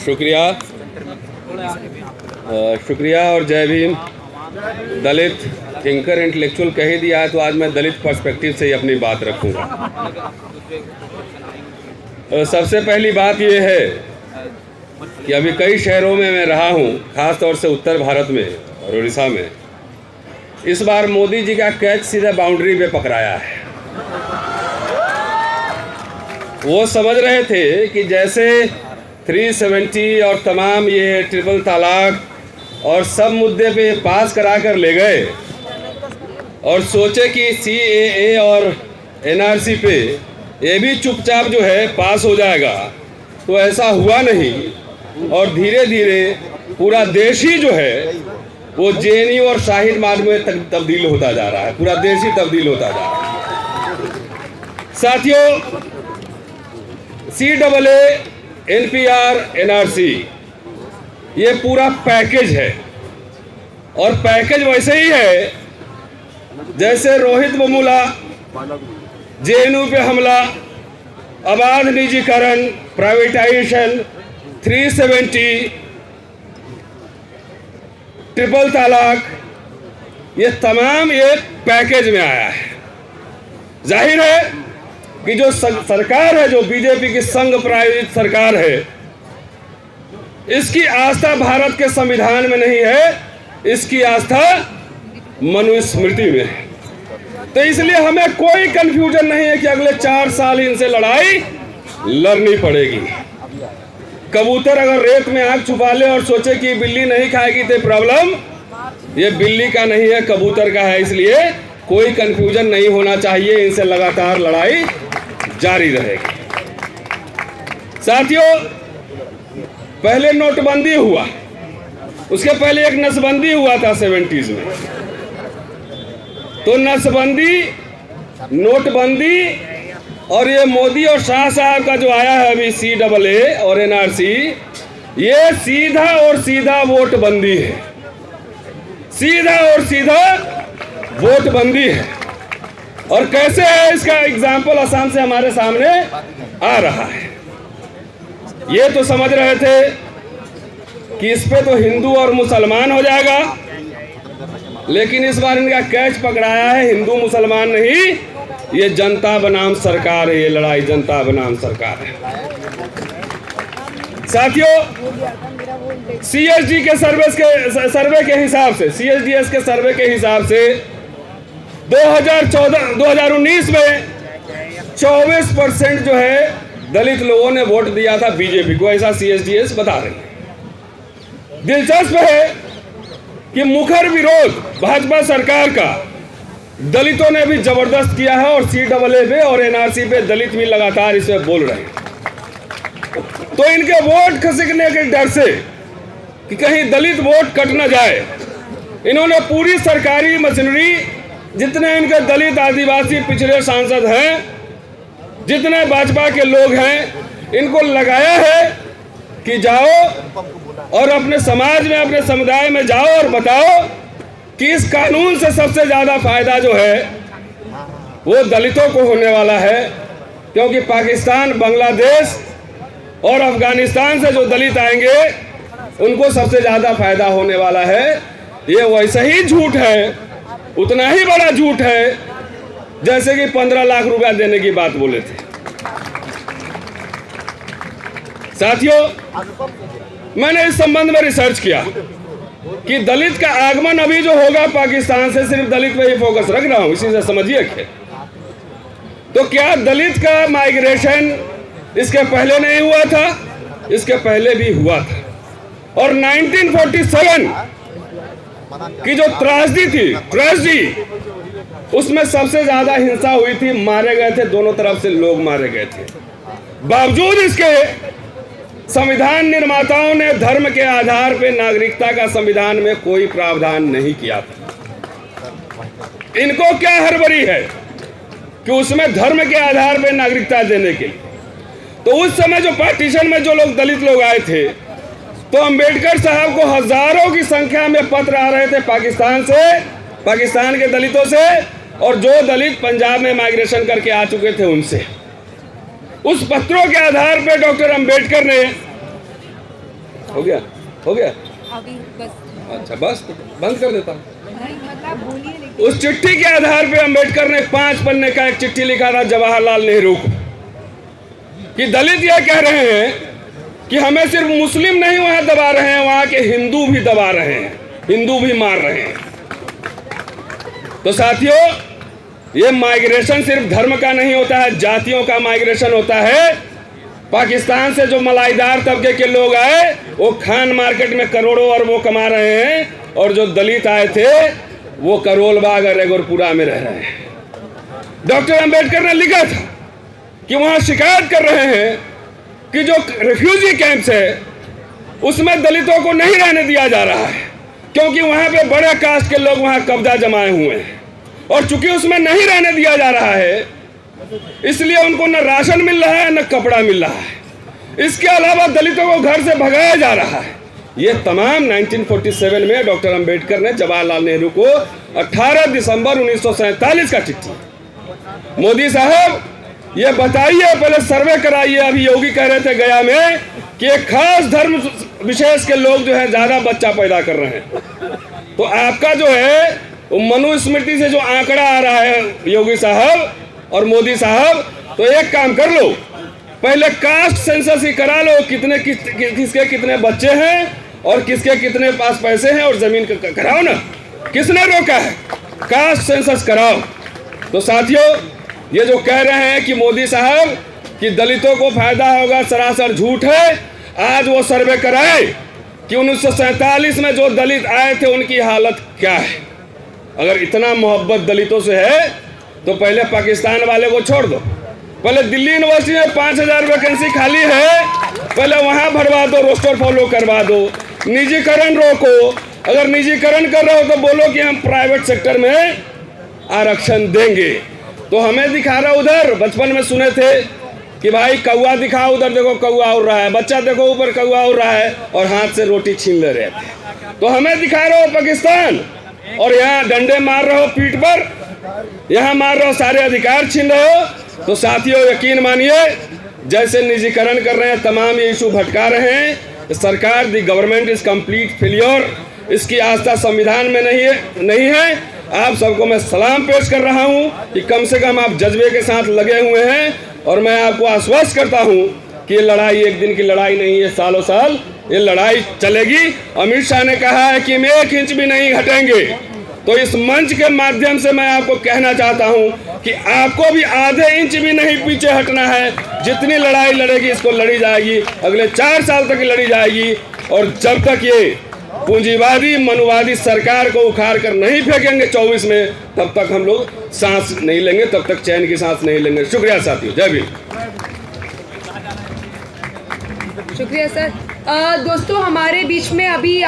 शुक्रिया शुक्रिया और जय भीम। दलित थिंकर इंटेलेक्चुअल कह ही दिया है तो आज मैं दलित पर्सपेक्टिव से ही अपनी बात रखूंगा। सबसे पहली बात यह है कि अभी कई शहरों में मैं रहा हूं, खास तौर से उत्तर भारत में और उड़ीसा में। इस बार मोदी जी का कैच सीधा बाउंड्री पे पकड़ाया है। वो समझ रहे थे कि जैसे 370 और तमाम ये ट्रिपल तलाक और सब मुद्दे पे पास करा कर ले गए और सोचे कि CAA और NRC पे ये भी चुपचाप जो है पास हो जाएगा, तो ऐसा हुआ नहीं। और धीरे धीरे पूरा देश ही जो है वो JNU और शाहीन बाग में तब्दील होता जा रहा है। पूरा देश ही तब्दील होता जा रहा है। साथियों, CAA, NPR, NRC ये पूरा पैकेज है और पैकेज वैसे ही है जैसे रोहित वेमुला, JNU पे हमला, अबाध निजीकरण, प्राइवेटाइजेशन, 370, ट्रिपल तलाक, ये तमाम एक पैकेज में आया है। जाहिर है कि जो सरकार है, जो बीजेपी की संघ प्रायोजित सरकार है, इसकी आस्था भारत के संविधान में नहीं है, इसकी आस्था मनुस्मृति में है। तो इसलिए हमें कोई कंफ्यूजन नहीं है कि अगले 4 साल इनसे लड़ाई लड़नी पड़ेगी। कबूतर अगर रेत में आग छुपा ले और सोचे कि बिल्ली नहीं खाएगी तो प्रॉब्लम ये बिल्ली का नहीं है, कबूतर का है। इसलिए कोई कंफ्यूजन नहीं होना चाहिए, इनसे लगातार लड़ाई जारी रहेगी। साथियों, पहले नोटबंदी हुआ, उसके पहले एक नसबंदी हुआ था 70s में। तो नसबंदी, नोटबंदी और ये मोदी और शाह साहब का जो आया है अभी CAA और NRC, ये सीधा और सीधा वोट बंदी है। सीधा और सीधा वोट बंदी है। और कैसे है इसका एग्जाम्पल असम से हमारे सामने आ रहा है। ये तो समझ रहे थे कि इस पे तो हिंदू और मुसलमान हो जाएगा, लेकिन इस बार इनका कैच पकड़ाया है हिंदू मुसलमान नहीं, ये जनता बनाम सरकार है। ये लड़ाई जनता बनाम सरकार है। साथियों, CSD के सर्वे के हिसाब से, CSDS के सर्वे के हिसाब से 2019 में 24% जो है दलित लोगों ने वोट दिया था बीजेपी को, ऐसा CSDS बता रहे हैं। दिलचस्प है कि मुखर विरोध भाजपा सरकार का दलितों ने भी जबरदस्त किया है और CAA पे और NRC पे दलित भी लगातार इस पे बोल रहे हैं। तो इनके वोट खसकने के डर से कि कहीं दलित वोट कट न जाए, इन्होंने पूरी सरकारी मशीनरी, जितने इनके दलित आदिवासी पिछड़े सांसद हैं, जितने भाजपा के लोग हैं, इनको लगाया है कि जाओ और अपने समाज में, अपने समुदाय में जाओ और बताओ कि इस कानून से सबसे ज्यादा फायदा जो है वो दलितों को होने वाला है। क्योंकि पाकिस्तान, बांग्लादेश और अफगानिस्तान से जो दलित आएंगे उनको सबसे ज्यादा फायदा होने वाला है। ये वैसा ही झूठ है, उतना ही बड़ा झूठ है जैसे कि 15 लाख रुपया देने की बात बोले थे। साथियों, मैंने इस संबंध में रिसर्च किया कि दलित का आगमन अभी जो होगा पाकिस्तान से, सिर्फ दलित पे ही फोकस रख रहा हूं, इसी से समझिए। तो क्या दलित का माइग्रेशन इसके पहले नहीं हुआ था? इसके पहले भी हुआ था। और 1947 की जो त्रासदी थी, उसमें सबसे ज्यादा हिंसा हुई थी, मारे गए थे, दोनों तरफ से लोग मारे गए थे। बावजूद इसके संविधान निर्माताओं ने धर्म के आधार पर नागरिकता का संविधान में कोई प्रावधान नहीं किया था। इनको क्या हड़बड़ी है कि उसमें धर्म के आधार पर नागरिकता देने के लिए। तो उस समय जो पार्टीशन में जो लोग दलित लोग आए थे, तो अंबेडकर साहब को हजारों की संख्या में पत्र आ रहे थे पाकिस्तान से, पाकिस्तान के दलितों से, और जो दलित पंजाब में माइग्रेशन करके आ चुके थे उनसे। उस पत्रों के आधार पे डॉक्टर अंबेडकर ने, हो गया अभी बस अच्छा बस बंद कर देता हूं। मतलब बोलिए लेकिन उस चिट्ठी के आधार पे अंबेडकर ने 5 पन्ने का एक चिट्ठी लिखा था जवाहरलाल नेहरू को कि दलित यह कह रहे हैं कि हमें सिर्फ मुस्लिम नहीं वहां दबा रहे हैं, वहां के हिंदू भी दबा रहे हैं, हिंदू भी मार रहे हैं। तो साथियों, ये माइग्रेशन सिर्फ धर्म का नहीं होता है, जातियों का माइग्रेशन होता है। पाकिस्तान से जो मलाईदार तबके के लोग आए वो खान मार्केट में करोड़ों अरबों कमा रहे हैं, और जो दलित आए थे वो करोल बाग और रेगोरपुरा में रह रहे हैं। डॉक्टर अंबेडकर ने लिखा था कि वहां शिकायत कर रहे हैं कि जो रिफ्यूजी कैंप्स है उसमें दलितों को नहीं रहने दिया जा रहा है, क्योंकि वहां पे बड़े कास्ट के लोग वहां कब्जा जमाए हुए हैं, और चूंकि उसमें नहीं रहने दिया जा रहा है इसलिए उनको न राशन मिल रहा है न कपड़ा मिल रहा है। इसके अलावा दलितों को घर से भगाया जा रहा है। ये तमाम 1947 में डॉक्टर अंबेडकर ने जवाहरलाल नेहरू को 18 दिसंबर 1947 का चिट्ठी। मोदी साहब ये बताइए, पहले सर्वे कराइए। अभी योगी कह रहे थे गया में कि एक खास धर्म विशेष के लोग जो है ज्यादा बच्चा पैदा कर रहे हैं। तो आपका जो है वो मनुस्मृति से जो आंकड़ा आ रहा है योगी साहब और मोदी साहब, तो एक काम कर लो, पहले कास्ट सेंसस ही करा लो, किसके कितने बच्चे हैं और किसके कितने पास पैसे हैं, और जमीन कराओ ना। किसने रोका है? कास्ट सेंसस कराओ। तो साथियों, ये जो कह रहे हैं कि मोदी साहब कि दलितों को फायदा होगा, सरासर झूठ है। आज वो सर्वे कराए कि 1947 में जो दलित आए थे उनकी हालत क्या है। अगर इतना मोहब्बत दलितों से है तो पहले पाकिस्तान वाले को छोड़ दो, पहले दिल्ली यूनिवर्सिटी में 5000 वैकेंसी खाली है, पहले वहां भरवा दो, रोस्टर फॉलो करवा दो, निजीकरण रोको। अगर निजीकरण कर रहे हो तो बोलो कि हम प्राइवेट सेक्टर में आरक्षण देंगे। तो हमें दिखा रहा उधर, बचपन में सुने थे कि भाई कौआ दिखाओ, उधर देखो कौआ उड़ रहा है, बच्चा देखो ऊपर कौआ उड़ रहा है, और हाथ से रोटी छीन ले रहे थे। तो हमें दिखा रहे हो पाकिस्तान, और यहाँ डंडे मार रहे हो पीठ पर, यहाँ मार रहे हो, सारे अधिकार छीन रहे हो। तो साथियों, यकीन मानिए, जैसे निजीकरण कर रहे हैं, तमाम ये इशू भटका रहे हैं। सरकार, दी गवर्नमेंट इज कंप्लीट फेलियर। इसकी आस्था संविधान में नहीं है। आप सबको मैं सलाम पेश कर रहा हूं कि कम से कम आप जज्बे के साथ लगे हुए हैं, और मैं आपको आश्वस्त करता हूं कि ये लड़ाई एक दिन की लड़ाई नहीं है, सालों साल ये लड़ाई चलेगी। अमित शाह ने कहा है कि हम 1 इंच भी नहीं घटेंगे। तो इस मंच के माध्यम से मैं आपको कहना चाहता हूं कि आपको भी आधे इंच भी नहीं पीछे हटना है। जितनी लड़ाई लड़ेगी इसको लड़ी जाएगी, अगले 4 साल तक लड़ी जाएगी, और जब तक ये पूंजीवादी मनुवादी सरकार को उखाड़ कर नहीं फेंकेंगे 24 में, तब तक हम लोग सांस नहीं लेंगे, तब तक चैन की सांस नहीं लेंगे। शुक्रिया साथियों, जय भीम। शुक्रिया सर। दोस्तों, हमारे बीच में अभी